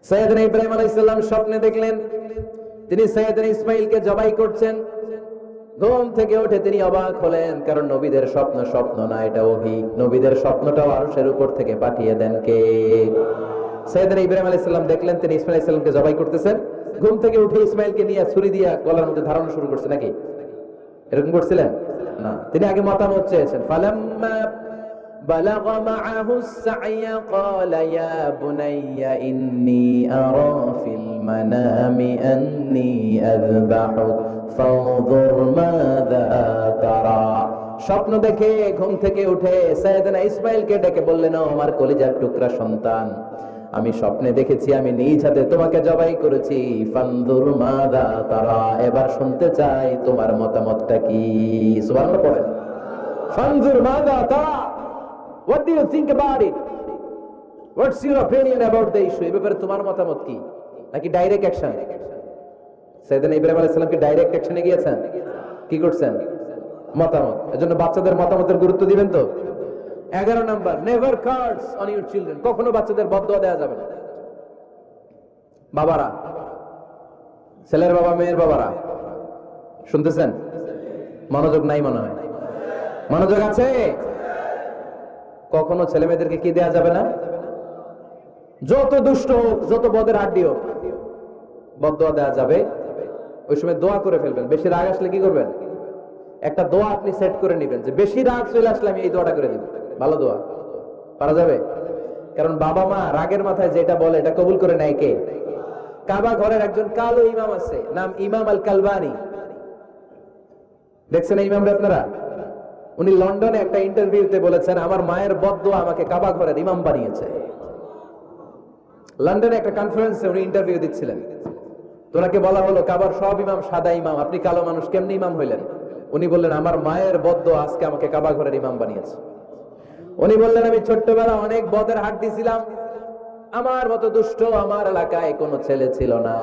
সাইয়েদনা ইব্রাহিম আলাইহিস সালাম স্বপ্নে দেখলেন তিনি সাইয়েদনা ইসমাঈলকে জবাই করছেন। ঘুম থেকে উঠে তিনি অবাক হলেন, কারণ নবীদের স্বপ্ন স্বপ্ন না, এটা ওহী। নবীদের স্বপ্নটাও আরশের উপর থেকে পাঠিয়ে দেন কে? সাইয়েদনা ইব্রাহিম আলাইহিস সালাম দেখলেন তিনি ইসমাঈল আলাইহিস সালামকে জবাই করতেছেন। ঘুম থেকে উঠে ইসমাঈলকে নিয়ে ছুরি দিয়ে গলার মধ্যে ধারণা শুরু করছে নাকি? এরকম করছিলেন না, তিনি আগে মতামত চেয়েছেন। ফালাম্মা بلغ معه السعي قال يا بني إني أرى في المنام أني أذبحك فانظر ماذا ترى। স্বপ্ন দেখে ঘুম থেকে উঠে সাইয়েদনা ইসমাঈলকে ডেকে বললেন, ও আমার কলিজার টুকরা সন্তান, আমি স্বপ্নে দেখেছি আমি নিজ হাতে তোমাকে জবাই করেছি। ফানজুর মাযা তারা, এবার শুনতে চাই তোমার মতামতটা কি। সুবহানাল্লাহ পড়েন। ফানজুর মাযা তারা, what do you think about it? What's your opinion about the issue? এই ব্যাপারে তোমার মতামত কি? নাকি ডাইরেক্ট অ্যাকশন? সাইয়েদনা ইব্রাহিম আলাইহিস সালাম কি ডাইরেক্ট অ্যাকশনে গিয়েছেন? কি করছেন? মতামত। এজন্য বাচ্চাদের মতামতের গুরুত্ব দিবেন তো। 11 number, never curse on your children. কখনো বাচ্চাদের বদদোয়া দেওয়া যাবে না। বাবারা, ছেলের বাবা মেয়ের বাবারা শুনতেছেন? মনোযোগ নাই মনে হয়। মনোযোগ আছে? কখনো ছেলে মেয়েদেরকে কি দেয়া যাবে না? যত দুষ্ট হোক, যত বদের আড্ডি হোক, বদদোয়া দেওয়া যাবে। ওই সময় দোয়া করে ফেলবেন। বেশি রাগ আসলে কি করবেন? একটা দোয়া আপনি সেট করে নেবেন যে বেশি রাগ চলে আসলে আমি এই দোয়াটা করে দিব। ভালো দোয়া পারা যাবে? কারণ বাবা মা রাগের মাথায় যেটা বলে এটা কবুল করে নেয় কে? কাবা ঘরের একজন কালো ইমাম আছে, নাম ইমাম আল কালবানি। দেখছেন এই ইমামরা আপনারা? উনি লন্ডনে একটা ইন্টারভিউতে বলেছেন, আমার মায়ের বদদোয়া আমাকে কাবা ঘরের ইমাম বানিয়েছে। লন্ডনে একটা কনফারেন্সে উনি ইন্টারভিউ দিচ্ছিলেন। তো ওনাকে বলা হলো, কাবার সব ইমাম সাদা ইমাম, আপনি কালো মানুষ কেমনে ইমাম হইলেন? উনি বললেন, আমার মায়ের বদদোয়া আজকে আমাকে কাবা ঘরের ইমাম বানিয়েছে। উনি বললেন, আমি ছোট্টবেলা অনেক বদের হাট দিছিলাম, আমার মতো দুষ্ট আমার এলাকায় কোনো ছেলে ছিল না।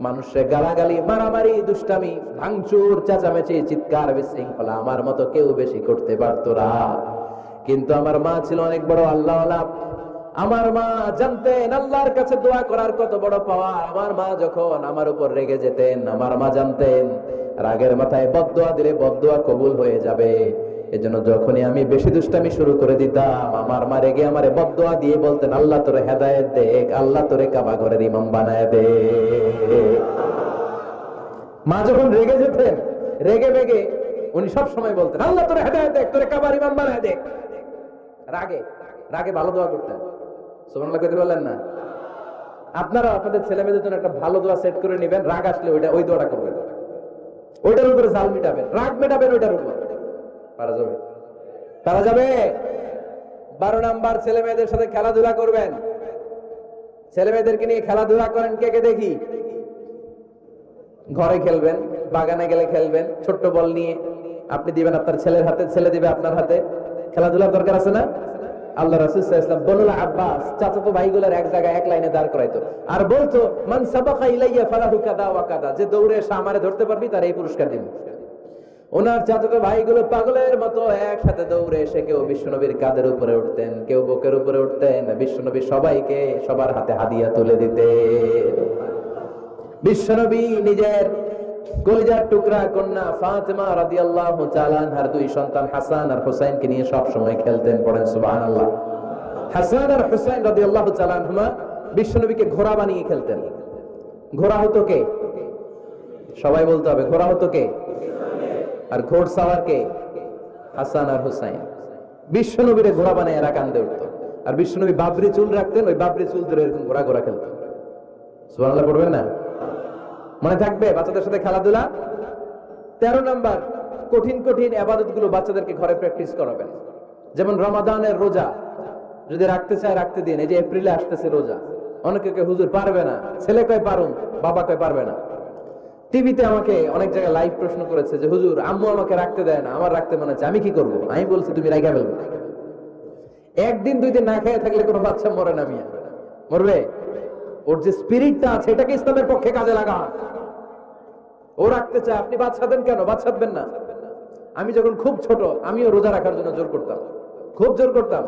মানুষের গালাগালি, মারামারি, দুষ্টামি, ভাঙচুর, চেঁচামেচি, চিৎকার, বিশৃঙ্খলা আমার মতো কেউ বেশি করতে পারতো না। কিন্তু আমার মা ছিল অনেক বড় আল্লাহওয়ালা। আমার মা জানতেন আল্লাহর কাছে দোয়া করার কত বড় পাওয়া। আমার মা যখন আমার উপর রেগে যেতেন, আমার মা জানতেন রাগের মাথায় বদদোয়া দিলে বদদোয়া কবুল হয়ে যাবে। এজন্য যখনই আমি বেশি দুষ্টামি শুরু করে দিতাম, আমার মা রেগে আমারে বদদোয়া দিয়ে বলতেন, আল্লাহ তোরে হেদায়েত দেখ, আল্লাহ তোরে কাবা ঘরের ইমাম বানায় দে। মা যখন রেগে যেতেন, রেগে বেগে উনি সব সময় বলতেন, আল্লাহ তোরে হেদায়েত দেখ, তোরে কাবার ইমাম বানায় দে। রাগে রাগে ভালো দোয়া করতেন। সুবহানাল্লাহ কইতে বললেন না? আপনারা আপনাদের ছেলে মেয়েদের জন্য একটা ভালো দোয়া সেট করে নেবেন। রাগ আসলে ওই দোয়াটা করবেন, ওইটার উপরে জাল মিটাবেন, রাগ মেটাবেন ওইটার উপর। পারা যাবে? পারা যাবে? 12 নাম্বার, ছেলে মেয়েদের সাথে খেলাধুলা করবেন। ছেলে মেয়েদেরকে নিয়ে খেলাধুলা করেন কে কে দেখি? ঘরে খেলবেন, বাগানে গেলে খেলবেন, ছোট্ট বল নিয়ে আপনি দিবেন আপনার ছেলের হাতে, ছেলে দিবে আপনার হাতে। খেলাধুলার দরকার আছে না? আল্লাহ রাসূল সাল্লাল্লাহু আলাইহি ওয়াসাল্লাম বনুল আব্বাস চাচাতো ভাইগুলোর এক জায়গায় এক লাইনে দাঁড় করাইতো আর বলতো, মান সাবাকা ইলাইয়া ফালাহু কাদা ওয়া কাদা, যে দৌড়ে এসে আমারে ধরতে পারবি তার এই পুরস্কার দিব। ওনার চাচাতো ভাইগুলো পাগলের মতো একসাথে দৌড়ে এসে কেউ বিশ্বনবীর কাঁধের উপরে উঠতেন, কেউ বুকের উপরে উঠতেন। বিশ্বনবী সবাইকে সবার হাতে হাদিয়া তুলে দিতেন। বিশ্বনবী নিজের কলিজার টুকরা কন্যা ফাতেমা রাদিয়াল্লাহু তাআলা আনহার 2 সন্তান হাসান আর হুসাইনকে নিয়ে সব সময় খেলতেন। পড়েন সুবহানাল্লাহ। হাসান আর হুসাইন রাদিয়াল্লাহু তাআলা আনহুমা বিশ্বনবীকে ঘোড়া বানিয়ে খেলতেন। ঘোড়া হতো কে? সবাই বলতে হবে, ঘোড়া হতো কে? আর ঘোড়সাওয়ার কে? হাসান আর হুসাইন। বিশ্বনবীরে ঘোড়া বানিয়ে এরা কান্দে উঠতো। আর বিশ্বনবী বাবরি চুল রাখতেন, ওই বাবরি চুল ধরে এরকম ঘোড়া ঘোড়া খেলতেন। সুবহানাল্লাহ পড়বেন না? মনে থাকবে বাচ্চাদের সাথে খেলাধুলা। 13 নাম্বার, কঠিন কঠিন ইবাদত গুলো বাচ্চাদেরকে ঘরে প্র্যাকটিস করাবেন। যেমন রমাদানের রোজা যদি রাখতে চায় রাখতে দিন। এই যে এপ্রিলে আসতেছে রোজা, অনেকে হুজুর পারবে না, ছেলে কয় পারুন, বাবা কয় পারবে না। টিভিতে আমাকে অনেক জায়গায় লাইভ প্রশ্ন করেছে যে হুজুর আম্মু আমাকে রাখতে দেয় না, আমার রাখতে মনে হচ্ছে, আমি কি করবো? আমি বলছি তুমি রাখা ফেলবে। একদিন 2 দিন না খেয়ে থাকলে কোনো বাচ্চা মরে না, মিয়া মরবে? ওর যে স্পিরিটটা আছে এটাকে ইসলামের পক্ষে কাজে লাগা। ও রাখতে চায়, আপনি বাচ্চা দেন কেন? বাচ্চা দেবেন না। আমি যখন খুব ছোট আমিও রোজা রাখার জন্য জোর করতাম, খুব জোর করতাম।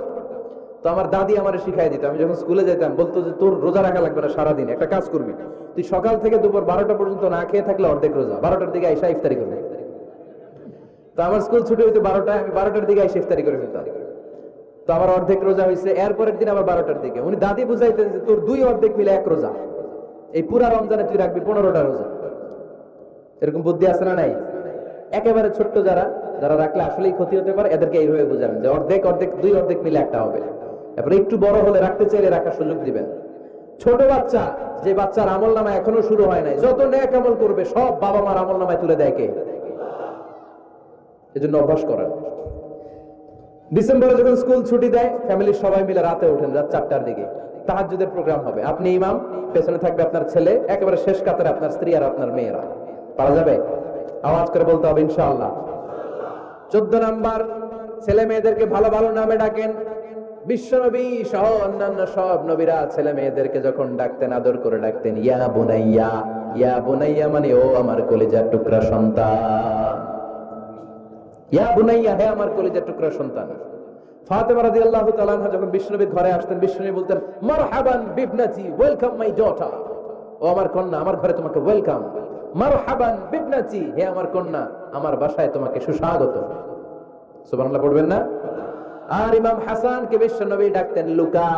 তো আমার দাদি আমারে শিখাই দিত, আমি যখন স্কুলে যেতাম বলতো যে তোর রোজা রাখা লাগবে না, সারাদিন একটা কাজ করবি, তুই সকাল থেকে দুপুর 12টা পর্যন্ত না খেয়ে থাকলে অর্ধেক রোজা, 12টার দিকে আইসা ইফতারি করবি। তো আমার স্কুল ছুটি হইতো 12টায়, আমি 12টার দিকে আইসা ইফতারি করে ফেলতাম। তো আমার অর্ধেক রোজা হয়েছে। এরপরের দিন আবার 12টার দিকে উনি দাদি বুঝাইতেন যে তোর 2 অর্ধেক মিলে 1 রোজা, এই পুরা রমজানে তুই রাখবি 15টা রোজা। এরকম বুদ্ধি আছে না নাই? একেবারে ছোট্ট যারা রাখলে আসলেই ক্ষতি হতে পারে, এদেরকে এইভাবে বুঝাবেন যে অর্ধেক 2 অর্ধেক মিলে একটা হবে। তারপরে একটু বড় হলে রাখতে চাইলে রাখার সুযোগ দিবেন। ছোট বাচ্চা, যে বাচ্চার আমল নামা এখনো শুরু হয় নাই, যত নেক আমল করবে সব বাবা মার আমল নামায় তুলে দেয় কে? এজন্য অভ্যাস করেন। ডিসেম্বরে যখন স্কুল ছুটি দেয়, ফ্যামিলির সবাই মিলে রাতে ওঠেন, রাত 4টার দিকে তাহাজ্জুদের প্রোগ্রাম হবে। আপনি ইমাম, পেছনে থাকবে আপনার ছেলে, একেবারে শেষ কাতারে আপনার স্ত্রী আর আপনার মেয়েরা। পারা যাবে? আওয়াজ করে বলতে হবে ইনশাআল্লাহ। 14 নাম্বার, ছেলে মেয়েদেরকে ভালো ভালো নামে ডাকেন। বিশ্বনবী সহ অন্যান্য সব নবীরা ছেলে মেয়েদেরকে যখন ডাকতেন আদর করে ডাকতেন ইয়া বুনাইয়া। ইয়া বুনাইয়া মানে ও আমার কলিজার টুকরা সন্তান। ইয়া বুনাইয়া, হে আমার কলিজার টুকরা সন্তান। ফাতেমা রাদিয়াল্লাহু তাআলা আনহা যখন বিশ্বনবীর ঘরে আসতেন, বিশ্বনবী বলতেন মারহাবান বিবনাতি, ওয়েলকাম মাই ডটার। ও আমার কন্যা, আমার ঘরে তোমাকে ওয়েলকাম। মারহাবান বিবনাতি, হে আমার কন্যা, আমার বাসায় তোমাকে সুস্বাগত। সুবহানাল্লাহ পড়বেন না? আর ইমাম হাসানকে বিশ্বনবী ডাকতেন লুকা।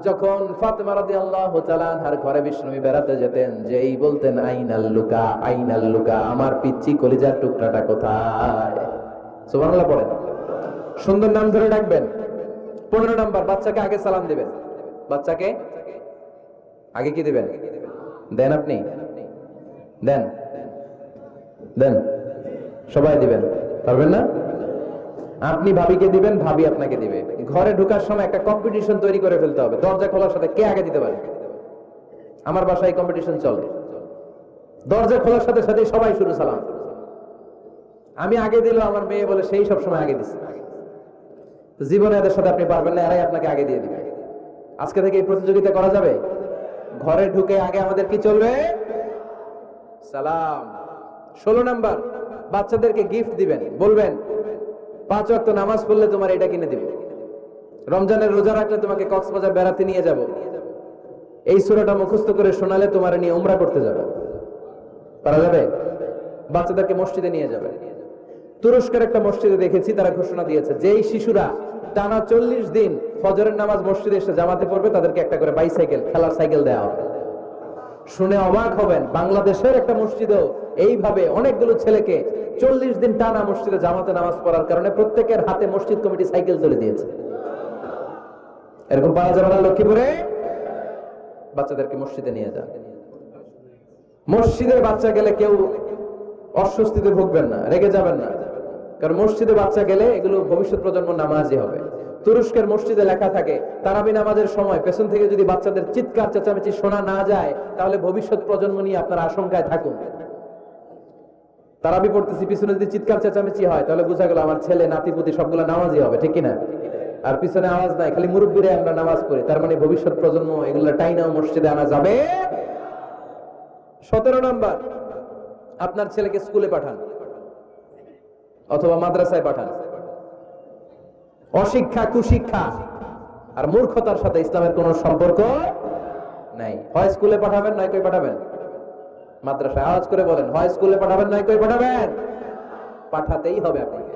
যখন ফাতেমা রাদিয়াল্লাহু তাআলা আনহার ঘরে বিশ্বনবী বেড়াতে যেতেন, যেই বলতেন আইনাল লুকা, আইনাল লুকা, আমার পিচ্চি কলিজার টুকরাটা কোথায়? সুবহানাল্লাহ পড়েন। সুন্দর নাম ধরে ডাকবেন। 15 নাম্বার, বাচ্চাকে আগে সালাম দিবেন। বাচ্চাকে আগে কি দিবেন? দেন আপনি? দেন দেন, সবাই দিবেন, পারবেন না? আপনি ভাবিকে দিবেন, ভাবি আপনাকে দিবে। ঘরে ঢোকার সময় একটা কম্পিটিশন তৈরি করে ফেলতে হবে, দরজা খোলার সাথে কে আগে দিতে পারে। আমার বাসায় কম্পিটিশন চলে, দরজা খোলার সাথে সাথে সবাই শুরু সালাম। আমি আগে দিল, আমার মেয়ে বলে সেই সব সময় আগে দিচ্ছে। জীবনে এদের সাথে আপনি পারবেন না, এরাই আপনাকে আগে দিয়ে দিবে। আজকে থেকে এই প্রতিযোগিতা করা যাবে। ঘরে ঢুকে আগে আমাদের কি চলবে? সালাম। 16 নাম্বার, বাচ্চাদেরকে গিফট দিবেন। বলবেন 5 ওয়াক্ত নামাজ পড়লে তোমার এটা কিনে দিব, রমজানের রোজা রাখলে তোমাকে কক্সবাজার বেড়াতে নিয়ে যাব, এই সূরাটা মুখস্থ করে শোনালে তোমার নিয়ে উমরা করতে যাব। পারা যাবে? বাচ্চাদেরকে মসজিদে নিয়ে যাবে। তুরস্কের একটা মসজিদে দেখেছি, তারা ঘোষণা দিয়েছে যেই শিশুরা টানা 40 দিন ফজরের নামাজ মসজিদে এসে জামাতে পড়বে, তাদেরকে একটা করে বাইসাইকেল, খেলার সাইকেল দেওয়া হবে। শুনে অবাক হবেন, বাংলাদেশের একটা মসজিদেও এইভাবে অনেকগুলো ছেলেকে 40 দিন টানা মসজিদে জামাতে নামাজ পড়ার কারণে প্রত্যেকের হাতে মসজিদ কমিটি সাইকেল তুলে দিয়েছে। এরকম পাওয়া যাবে না লক্ষ্মীপুরে? বাচ্চাদেরকে মসজিদে নিয়ে যান। মসজিদে বাচ্চা গেলে কেউ অস্বস্তিতে ভুগবেন না, রেগে যাবেন না, কারণ মসজিদে বাচ্চা গেলে এগুলো ভবিষ্যৎ প্রজন্ম নামাজি হবে। তুরস্কের মসজিদে লেখা থাকে তারাবি নামাজের সময় পেছন থেকে যদি বাচ্চাদের চিৎকার চেঁচামেচি শোনা না যায়, তাহলে ভবিষ্যৎ প্রজন্ম নিয়ে আপনার আশঙ্কায় থাকুন। তারাবি পড়তেছি, পিছনে যদি চিৎকার চেঁচামেচি হয়, তাহলে বোঝা গেল আমার ছেলে নাতিপুতি সবগুলো নামাজি হবে, ঠিক কিনা? আর পিছনে আওয়াজ নাই, খালি মুরব্বীরা আমরা নামাজ পড়ি, তার মানে ভবিষ্যৎ প্রজন্ম এগুলো টাইনাও মসজিদে আনা যাবে। 17 নাম্বার, আপনার ছেলেকে স্কুলে পাঠান অথবা মাদ্রাসায় পাঠান। অশিক্ষা, কুশিক্ষা আর মূর্খতার সাথে ইসলামের কোন সম্পর্ক নাই। হয় স্কুলে পাঠাবেন, নয় কই পাঠাবেন মাদ্রাসায়। আওয়াজ করে বলেন, হয় স্কুলে পাঠাবেন, নয় কই পাঠাবেন। পাঠাতেই হবে আপনাকে।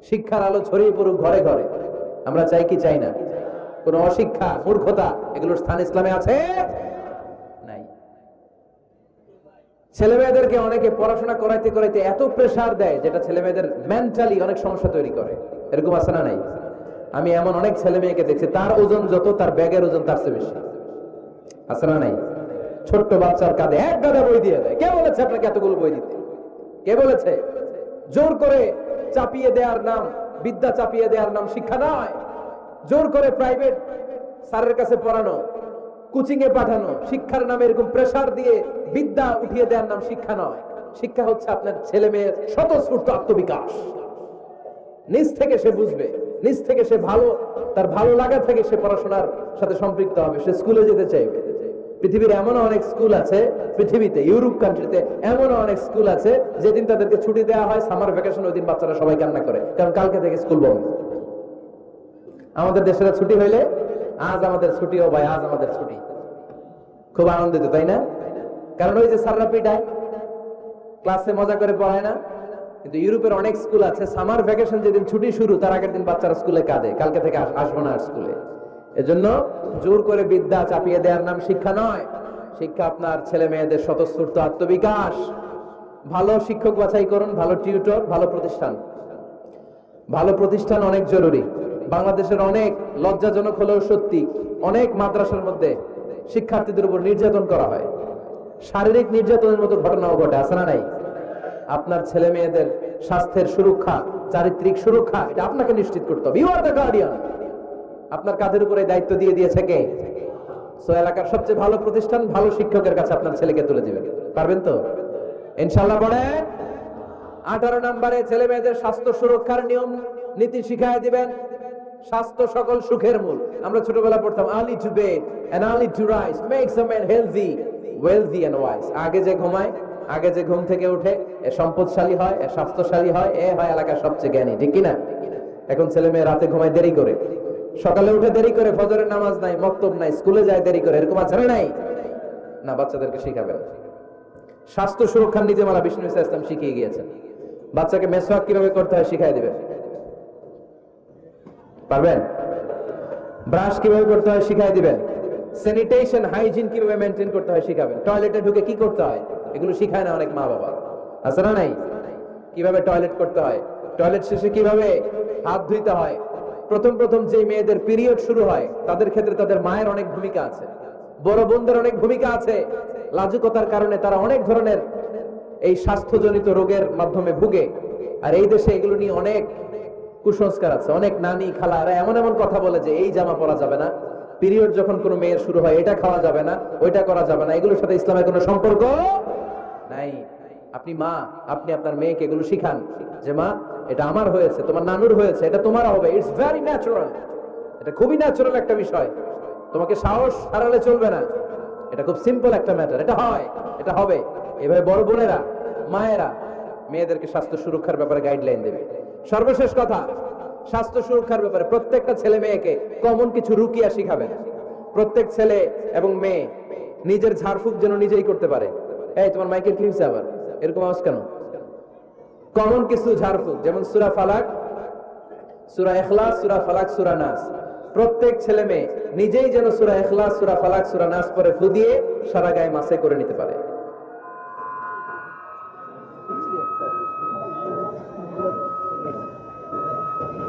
শিক্ষার আলো ছড়িয়ে পড়ুক ঘরে ঘরে, আমরা চাই কি চাই না? কোন অশিক্ষা, মূর্খতা এগুলোর স্থান ইসলামে আছে নাই। ছেলে মেয়েদেরকে অনেকে পড়াশোনা করাইতে করাইতে এত প্রেসার দেয়, যেটা ছেলে মেয়েদের মেন্টালি অনেক সমস্যা তৈরি করে। এরকম আছে না নাই? আমি এমন অনেক ছেলে মেয়েকে দেখছি, তার ওজন যত, তার ব্যাগের ওজন তার চেয়ে বেশি। আছে না নাই? ছোট্ট বাচ্চার কাঁধে 1 গাদা বই দিয়ে দেয়। কে বলেছে আপনাকে এতগুলো বই দিতে? কে বলেছে? জোর করে চাপিয়ে দেওয়ার নাম, বিদ্যা চাপিয়ে দেওয়ার নাম শিক্ষা নয়। জোর করে প্রাইভেট স্যারের কাছে পড়ানো, কোচিং এ পাঠানো, শিক্ষার নামে এরকম প্রেসার দিয়ে বিদ্যা উঠিয়ে দেওয়ার নাম শিক্ষা নয়। শিক্ষা হচ্ছে আপনার ছেলে মেয়ের স্বতঃস্ফূর্ত আত্মবিকাশ। নিজ থেকে সে বুঝবে, নিজ থেকে সে ভালো, তার ভালো লাগা থেকে সে পড়াশোনার সাথে সম্পৃক্ত হবে, সে স্কুলে যেতে চাইবে। পৃথিবীর এমন অনেক স্কুল আছে, পৃথিবীতে ইউরোপ কান্ট্রিতে এমন অনেক স্কুল আছে যেদিন তাদেরকে ছুটি দেওয়া হয় সামার ভ্যাকেশন, ওই দিন বাচ্চারা সবাই কান্না করে, কারণ কালকে থেকে স্কুল বন্ধ। আমাদের দেশের ছুটি হইলে আজ আমাদের ছুটি, ও ভাই আজ আমাদের ছুটি, খুব আনন্দিত, তাই না? কারণ ওই যে স্যাররা পিটায়, ক্লাসে মজা করে পড়ায় না। কিন্তু ইউরোপের অনেক স্কুল আছে, সামার ভ্যাকেশন যেদিন ছুটি শুরু তার আগের দিন বাচ্চারা স্কুলে কাঁদে, কালকে থেকে আসবো না আর স্কুলে। এজন্য জোর করে বিদ্যা চাপিয়ে দেওয়ার নাম শিক্ষা নয়। শিক্ষা আপনার ছেলে মেয়েদের স্বতঃস্ফূর্ত আত্মবিকাশ। ভালো শিক্ষক বাছাই করুন, ভালো টিউটর, ভালো প্রতিষ্ঠান। ভালো প্রতিষ্ঠান অনেক জরুরি। বাংলাদেশের অনেক লজ্জাজনক হলেও সত্যি, অনেক মাদ্রাসার মধ্যে শিক্ষার্থীদের উপর নির্যাতন করা হয়, শারীরিক নির্যাতনের মতো ঘটনাও ঘটে, আছে না নাই? আপনার ছেলে মেয়েদের স্বাস্থ্যের সুরক্ষা, চারিত্রিক সুরক্ষা, এটা আপনাকে নিশ্চিত করতে হবে। You are the guardian. আপনার কাঁধের উপরে দায়িত্ব দিয়ে দিয়েছে কে? সো এলাকার সবচেয়ে ভালো প্রতিষ্ঠান, ভালো শিক্ষকের কাছে আপনার ছেলেকে তুলে দিবেন। পারবেন তো ইনশাআল্লাহ? পড়ে 18 নম্বরে ছেলে মেয়েদের স্বাস্থ্য সুরক্ষার নিয়ম নীতি শিখায় দিবেন। স্বাস্থ্য সকল সুখের মূল। আমরা ছোটবেলা পড়তাম early to bed and early to rise makes a man healthy, wealthy and wise. আগে যে ঘুমায়, আগে যে ঘুম থেকে উঠে, এ সম্পদশালী হয়, এ স্বাস্থ্যশালী হয়, এ হয় এলাকার সবচেয়ে জ্ঞানী, ঠিক কিনা? এখন ছেলে মেয়ে রাতে ঘুমায় দেরি করে, সকালে উঠে দেরি করে, ফজরের নামাজ নাই, মক্তব নাই, স্কুলে যায় দেরি করে, এরকম আছে না নাই? না, বাচ্চাদেরকে শিখাবেন স্বাস্থ্য সুরক্ষার নীতিমালা। বিষ্ণু ইসলাম শিখিয়ে গিয়েছেন। বাচ্চাকে মেসওয়াক কিভাবে করতে হয় শিখাই দিবেন, পারবেন? ব্রাশ কিভাবে করতে হয় শিখাই দিবেন। স্যানিটেশন, হাইজিন কিভাবে মেইনটেইন করতে হয় শিখাবেন। টয়লেটে ঢুকে কি করতে হয় এগুলো শিখায় না অনেক মা বাবা, আছে না নাই? কিভাবে টয়লেট করতে হয়, টয়লেট শেষে কিভাবে হাত ধুইতে হয়। প্রথম প্রথম যে মেয়েদের পিরিয়ড শুরু হয় তাদের ক্ষেত্রে তাদের মায়ের অনেক ভূমিকা আছে, বড় বোনদের অনেক ভূমিকা আছে। লাজুকতার কারণে তারা অনেক ধরনের এই স্বাস্থ্যজনিত রোগের মাধ্যমে ভুগে। আর এই দেশে এগুলো নিয়ে অনেক কুসংস্কার আছে। অনেক নানি খালারা এমন এমন কথা বলে যে এই জামা পরা যাবে না, পিরিয়ড যখন কোনো মেয়ের শুরু হয় এটা খাওয়া যাবে না, ওইটা করা যাবে না। এগুলোর সাথে ইসলামের কোনো সম্পর্ক নাই। আপনি মা, আপনি আপনার মেয়েকে এগুলো শিখান যে মা এটা আমার হয়েছে, তোমার নানুর হয়েছে, এটা তোমার হবে। ইটস ভেরি ন্যাচারাল, এটা খুবই ন্যাচারাল একটা বিষয়। তোমাকে সাহস হারালে চলবে না, এটা খুব সিম্পল একটা ম্যাটার, এটা হয়, এটা হবে। এভাবে বড় বোনেরা, মায়েরা মেয়েদেরকে স্বাস্থ্য সুরক্ষার ব্যাপারে গাইডলাইন দেবে। সর্বশেষ কথা, স্বাস্থ্য সুরক্ষার ব্যাপারে প্রত্যেকটা ছেলে মেয়েকে কমন কিছু রুকিয়া শিখাবেন। প্রত্যেক ছেলে এবং মেয়ে নিজের ঝাড়ফুঁক যেন নিজেই করতে পারে। এই তোমার মাইকের কি হয়েছে আবার, এরকম আওয়াজ কেন? কমন কিছু ঝাড়ফুঁক, যেমন সূরা ফালাক, সূরা ইখলাস, সূরা ফালাক, সূরা নাস। প্রত্যেক ছেলে মেয়ে নিজেই যেন সূরা ইখলাস, সূরা ফালাক, সূরা নাস পরে ফু দিয়ে সারা গায়ে মাসে করে নিতে পারে।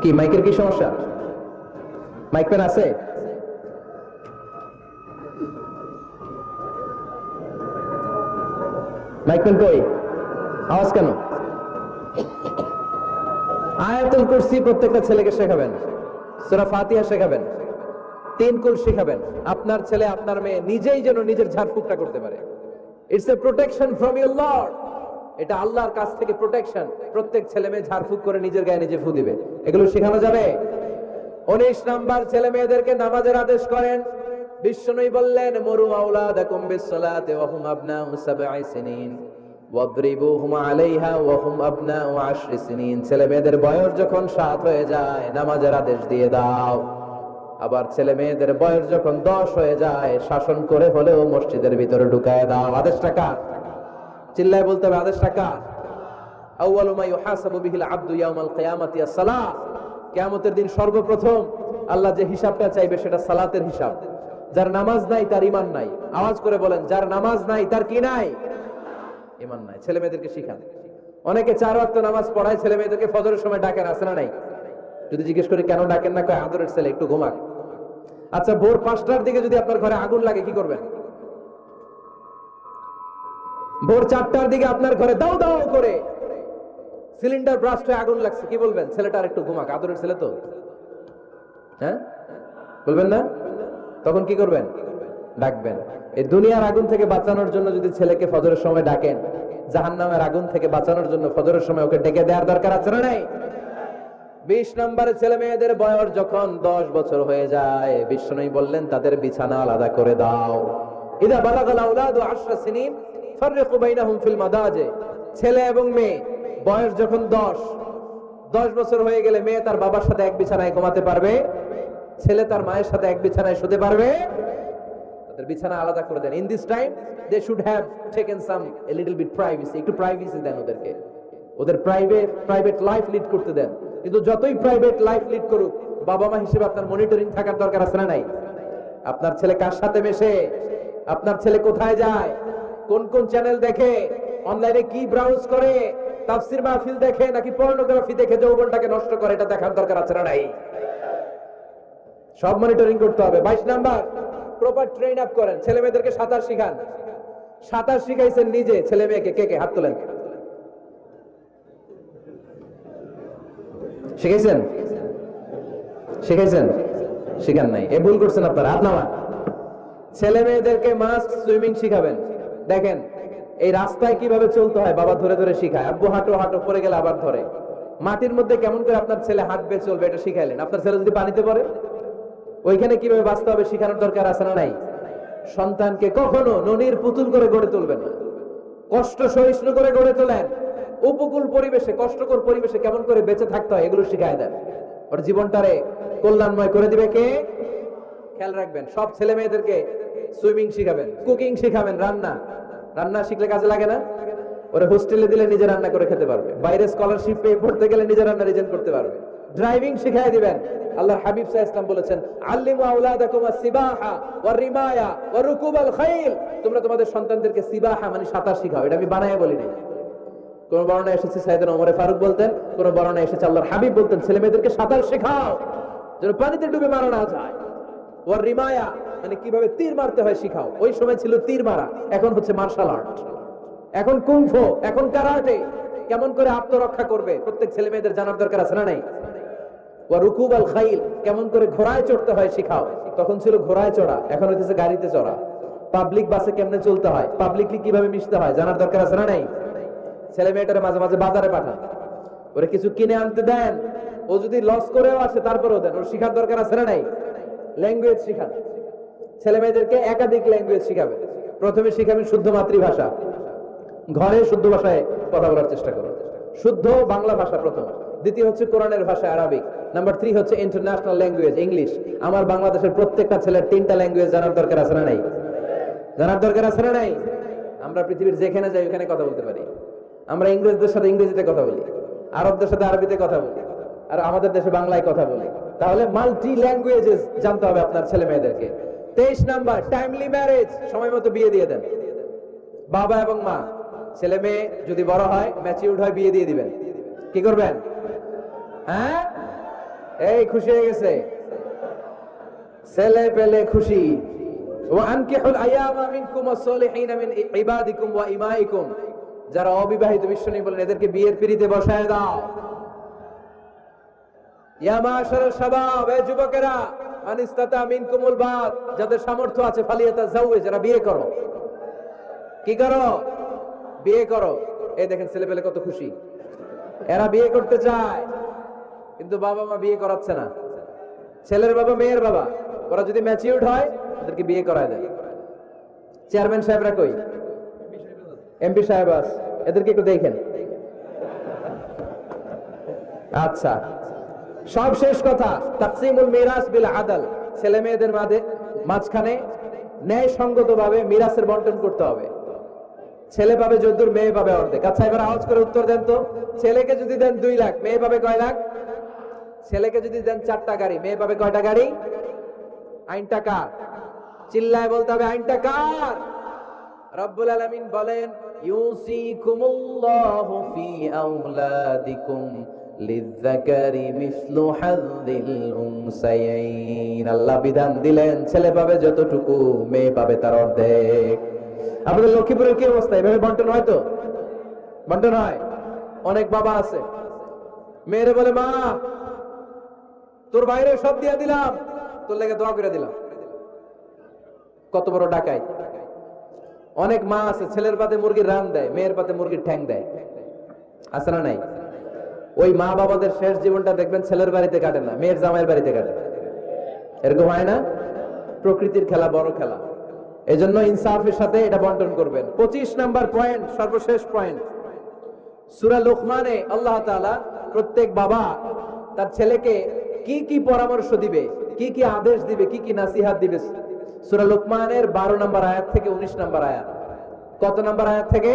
কি মাইকের কি সমস্যা? মাইক পেন আছে? মাইক পেন কই? আওয়াজ কেন? আয়াতুল কুরসি প্রত্যেকটা ছেলেকে শেখাবেন, সূরা ফাতিহা শেখাবেন, 3 কুল শেখাবেন। আপনার ছেলে আপনার মেয়ে নিজেই যেন নিজের ঝাড়ফুঁকটা করতে পারে। It's a protection from your Lord. এটা আল্লাহর কাছ থেকে প্রোটেকশন। প্রত্যেক ছেলে মেয়ে ঝাড়ফুঁক করে নিজের গায়ে নিজে ফু দিবে, এগুলো শেখানো যাবে। 19 নাম্বার, ছেলে মেয়েদেরকে নামাজের আদেশ করেন। বিশ্বনবী বললেন মুরু আওলাদাকুম বিসসালাতি ওয়া হুম আবনাউ 7 সিনিন ওয়াদরিবুহুম আলাইহা ওয়া হুম আবনাউ 10 সিনিন। ছেলে মেয়েদের বয়স যখন 7 হয়ে যায় নামাজের আদেশ দিয়ে দাও। আবার ছেলে মেয়েদের বয়স যখন 10 হয়ে যায় শাসন করে হলেও মসজিদের ভিতরে ঢুকায় দাও। আদেশটা কার? চিল্লায় বলতে হবে আদেশটা কার? আউয়ালু মা ইউহাসাবু বিহিল আবদু ইয়াউমাল কিয়ামাতি আস-সালাহ। কিয়ামতের দিন সর্বপ্রথম আল্লাহ যে হিসাবটা চাইবে সেটা সালাতের হিসাব। যার নামাজ নাই তার ঈমান নাই। আওয়াজ করে বলেন, যার নামাজ নাই তার কি নাই? ঈমান নাই। ছেলে মেয়েদেরকে শিখান। অনেকে 4 ওয়াক্ত নামাজ পড়ায়, ছেলে মেয়েদেরকে ফজরের সময় ডাকেন, আছে না নাই? যদি জিজ্ঞেস করি কেন ডাকেন না, কয় আদরের ছেলে একটু ঘুমাক। আচ্ছা, ভোর 5টার দিকে যদি আপনার ঘরে আগুন লাগে কি করবেন? ভোর 4টার দিকে আপনার ঘরে দাও দাও করে সিলিন্ডার ব্রাস্ট হয়ে আগুন লাগছে, কি বলবেন? ছেলেটা আর একটু ঘুমাক, আদরের ছেলে তো, হ্যাঁ বলবেন না? তখন কি করবেন? ডাকবেন। এই দুনিয়ার আগুন থেকে বাঁচানোর জন্য যদি ছেলেকে ফজরের সময় ডাকেন, জাহান্নামের আগুন থেকে বাঁচানোর জন্য ফজরের সময় ওকে ডেকে দেওয়ার দরকার আছে না নাই? 20 নম্বরে, ছেলে মেয়েদের বয়স যখন 10 বছর হয়ে যায় বিশ্বনবী বললেন তাদের বিছানা আলাদা করে দাও। ইদা বালাগাল আওলাদু 10 সিনিন ফাররিকু বাইনাহুম ফিল মাদাজি। ছেলে এবং মেয়ে বয়স যখন 10 বছর হয়ে গেলে মেয়ে তার বাবার সাথে এক বিছানায় ঘুমাতে পারবে ছেলে তার মায়ের সাথে এক বিছানায় শুতে পারবে? তাদের বিছানা আলাদা করে দেন। In this time they should have taken some a little bit privacy, একটু প্রাইভেসি দেন ওদেরকে, ওদের প্রাইভেট লাইফ লিড করতে দেন। কিন্তু যতই প্রাইভেট লাইফ লিড করুক, বাবা মা হিসেবে আপনার মনিটরিং থাকার দরকার আছে না নাই? আপনার ছেলে কার সাথে মেশে, আপনার ছেলে কোথায় যায়, কোন কোন চ্যানেল দেখে, অনলাইনে কি ব্রাউজ করে, তাফসীর মাহফিল দেখে নাকি পর্নোগ্রাফি দেখে যৌবনটাকে নষ্ট করে, এটা দেখার দরকার আছে না নাই? সব মনিটরিং করতে হবে। 22 নাম্বার, প্রপার ট্রেন আপ করেন, ছেলে মেয়েদেরকে সাঁতার শিখান। সাঁতার শিখাইছেন নিজে ছেলে মেয়েকে? কে কে হাত তোলেন? শিখাইছেন? শিখাইছেন? শিখান নাই, এ ভুল করছেন আপনারা। হাত নামান। ছেলে মেয়েদেরকে মাস্ট সুইমিং শিখাবেন। দেখেন এই রাস্তায় কিভাবে চলতে হয়, বাবা ধরে ধরে শিখায়। আব্বু হাঁটো হাঁটো, পড়ে গেলে আবার ধরে। মাটির মধ্যে কেমন করে আপনার ছেলে হাঁটবে চলবে এটা শিখাইলেন। আপনার ছেলে যদি পানিতে পড়ে, ওইখানে কিভাবে বাঁচতে হবে শিখানোর দরকার আছে না নাই? সন্তানকে কখনো ননির পুতুল করে গড়ে তুলবেন না, কষ্ট সহিষ্ণু করে গড়ে তোলেন। উপকূল পরিবেশে, কষ্টকর পরিবেশে কেমন করে বেঁচে থাকতে হয় এগুলো শিখায় দেন। ওর জীবনটারে কল্যাণময় করে দিবে কে? খেয়াল রাখবেন। সব ছেলে মেয়েদেরকে সুইমিং শিখাবেন, কুকিং শিখাবেন, রান্না শিখলে কাজে লাগে না? ওরা হোস্টেলে দিলে নিজে রান্না করে খেতে পারবে, বাইরে স্কলারশিপ পেয়ে পড়তে গেলে নিজে রান্না রিজেন করতে পারবে। ড্রাইভিং শিখাই দিবেন। আল্লাহর হাবিব সাল্লাল্লাহু আলাইহি ওয়াসাল্লাম বলেছেন, আল্লিমু আওলাদাকুম আস-সিবাহা ওয়ার রিমায়া ওয়া রুকুবাল খাইল। তোমরা তোমাদের সন্তানদেরকে সিবাহা মানে সাঁতার শিখাও। এটা আমি বানায় বলি নাই। কোন বর্ণনা এসেছে সাইয়েদনা ওমর ফারুক বলতেন, কোন বর্ণনা এসেছে আল্লাহর হাবিব বলতেন, ছেলে মেয়েদেরকে সাঁতার শেখাও যেন পানিতে ডুবে মারা না যায়। ওয়ার রিমায়া মানে কিভাবে তীর মারতে হয় শিখাও। ওই সময় ছিল তীর মারা, এখন হচ্ছে মার্শাল আর্ট, এখন কুংফু, এখন কারাটে। কেমন করে আত্মরক্ষা করবে প্রত্যেক ছেলে মেয়েদের জানার দরকার আছে না নাই? ওয়া রুকুবাল খাইল, কেমন করে ঘোড়ায় চড়তে হয় শিখাও। তখন ছিল ঘোড়ায় চড়া, এখন হইতেছে গাড়িতে চড়া। পাবলিক বাসে কেমনে চলতে হয়, পাবলিকলি কিভাবে মিশতে হয় জানার দরকার আছে না নাই? ছেলে মেয়েটারে মাঝে মাঝে বাজারে পাঠান, ওরে কিছু কিনে আনতে দেন। ও যদি লস করেও আসে তারপরেও দেন, ওর শিখার দরকার আছে না নাই? ল্যাঙ্গুয়েজ শিখান। ছেলে মেয়েদেরকে একাধিক ল্যাঙ্গুয়েজ শিখাবেন। প্রথমে শিখাবেন শুদ্ধ মাতৃভাষা, ঘরে শুদ্ধ ভাষায় কথা বলার চেষ্টা করুন, শুদ্ধ বাংলা ভাষা প্রথম। দ্বিতীয় হচ্ছে কোরআনের ভাষা আরবিক। নাম্বার 3 হচ্ছে ইন্টারন্যাশনাল ল্যাঙ্গুয়েজ ইংলিশ। আমার বাংলাদেশের প্রত্যেকটা ছেলের 3টা ল্যাঙ্গুয়েজ জানার দরকার আছে না নাই? জানার দরকার আছে না নাই? আমরা পৃথিবীর যেখানে যাই ওখানে কথা বলতে পারি। আমরা ইংরেজদের সাথে ইংরেজিতে কথা বলি, আরবদের সাথে আরবিতে কথা বলি, আর আমাদের দেশে বাংলায় কথা বলি। তাহলে মাল্টি ল্যাঙ্গুয়েজেস জানতে হবে আপনার ছেলে মেয়েদেরকে। 23 নাম্বার, টাইমলি ম্যারেজ, সময় মতো বিয়ে দিয়ে দেন। বাবা এবং মা, ছেলে মেয়ে যদি বড় হয়, ম্যাচিউরড হয়, বিয়ে দিয়ে দিবেন। কি করবেন? হ্যাঁ, এই খুশি হয়ে গেছে ছেলে পেলে খুশি। ওয়া আনকিহুল আয়ামা মিনকুম ওয়াস-সালিহিনা মিন ইবাদিকুম ওয়া ইমাইকুম, যারা অবিবাহিত বিশ্বনবী বলেন এদেরকে বিয়ের পিঁড়িতে বসায় দাও। ইয়া মাশারাল শাবাব, এই যুবকেরা, মান ইসতাতা মিনকুমুল বাত, যাদের সামর্থ্য আছে ফালিয়াতাজাওয়াজ, যারা বিয়ে করো। কি করো? বিয়ে করো। এই দেখেন ছেলে পেলে কত খুশি, এরা বিয়ে করতে চায় কিন্তু বাবা মা বিয়ে করাচ্ছে না। ছেলের বাবা মেয়ের বাবা, ওরা যদি ম্যাচিউরড হয় ওদেরকে বিয়ে করায় দেয়। চেয়ারম্যান সাহেবরা কই? এমপি সাহেব আস, এদেরকে একটু দেখেন। আচ্ছা, সব শেষ কথা, তাকসিমুল মিরাস বিল আদল। ছেলে মেয়েদের মাঝখানে ন্যায় সঙ্গত ভাবে মিরাসের বন্টন করতে হবে। ছেলে পাবে যদ্দুর, মেয়ে পাবে অর্ধেক। আচ্ছা এবার আওয়াজ করে উত্তর দেন তো, ছেলেকে যদি দেন 2 লাখ, মেয়ে পাবে কয় লাখ? ছেলেকে যদি দেন 4টা গাড়ি, মেয়ে পাবে কয়টা গাড়ি? আইনটা কার? চিল্লায় বলতে হবে, আইনটা কার? রব্বুল আলামিন বলেন, ইউসিকুমুল্লাহু ফি আওলাদিকুম লিযযাকারি মিসলু হাযযিল উনসায়াইন। আল্লাহ বিধান দিলেন ছেলে পাবে যতটুকু, মেয়ে পাবে তার অর্ধেক। আমাদের লক্ষ্মীপুরের কি অবস্থা? এভাবে বন্টন হয় তো? বন্টন হয়? অনেক বাবা আছে, মেয়েরে বলে, মা তোর বাইরে সব দিয়া দিলাম, তোর লেগে দোয়া করে দিলাম। কত বড় ডাকাই! অনেক মা আছে ছেলের পাতে মুরগির রান দেয়, মেয়ের পাতে মুরগির ঠ্যাং দেয়। আছে না নাই? ওই মা বাবাদের শেষ জীবনটা দেখবেন ছেলের বাড়িতে কাটে না, মেয়ের জামাইয়ের বাড়িতে কাটে। এরকম হয় না? প্রকৃতির খেলা বড় খেলা, এজন্য ইনসাফের সাথে এটা বন্টন করবেন। 25 নাম্বার পয়েন্ট, সর্বশেষ পয়েন্ট, সূরা লুকমানে আল্লাহ তাআলা প্রত্যেক বাবা তার ছেলেকে কি কি পরামর্শ দিবে কি কি আদেশ দিবে, কি কি নাসিহাত দিবে। সূরা লোকমানের 12 নম্বর আয়াত থেকে 19 নম্বর আয়াত। কত নম্বর আয়াত থেকে?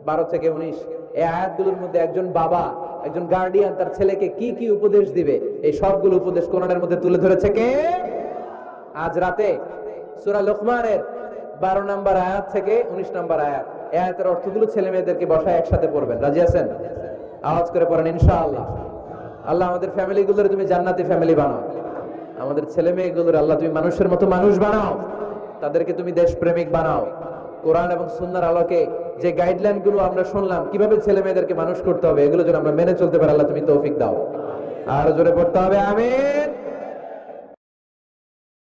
12 থেকে 19। এই আয়াতগুলোর মধ্যে একজন বাবা, একজন গার্ডিয়ান তার ছেলেকে কি কি উপদেশ দিবে, এই সবগুলো উপদেশ কোরআনের মধ্যে তুলে ধরেছে কে? আজ রাতে সূরা লোকমানের 12 নম্বর আয়াত থেকে 19 নম্বর আয়াত, এই আয়াতের অর্থগুলো ছেলে মেয়েদেরকে বসায় একসাথে পড়বেন। রাজি আছেন? আওয়াজ করে পড়েন ইনশাআল্লাহ। আল্লাহ আমাদের ফ্যামিলিগুলোর তুমি জান্নাতি ফ্যামিলি বানাও, আমাদের ছেলে মেয়েগুলোর আল্লাহ তুমি মানুষের মতো মানুষ বানাও, তাদেরকে তুমি দেশপ্রেমিক বানাও। কোরআন এবং সুন্নাহর আলোকে যে গাইডলাইন গুলো আমরা শুনলাম কিভাবে ছেলে মেয়েদেরকে মানুষ করতে হবে, এগুলো যেন আমরা মেনে চলতে পারি, আল্লাহ তুমি তৌফিক দাও। আর জোরে পড়তে হবে আমিন।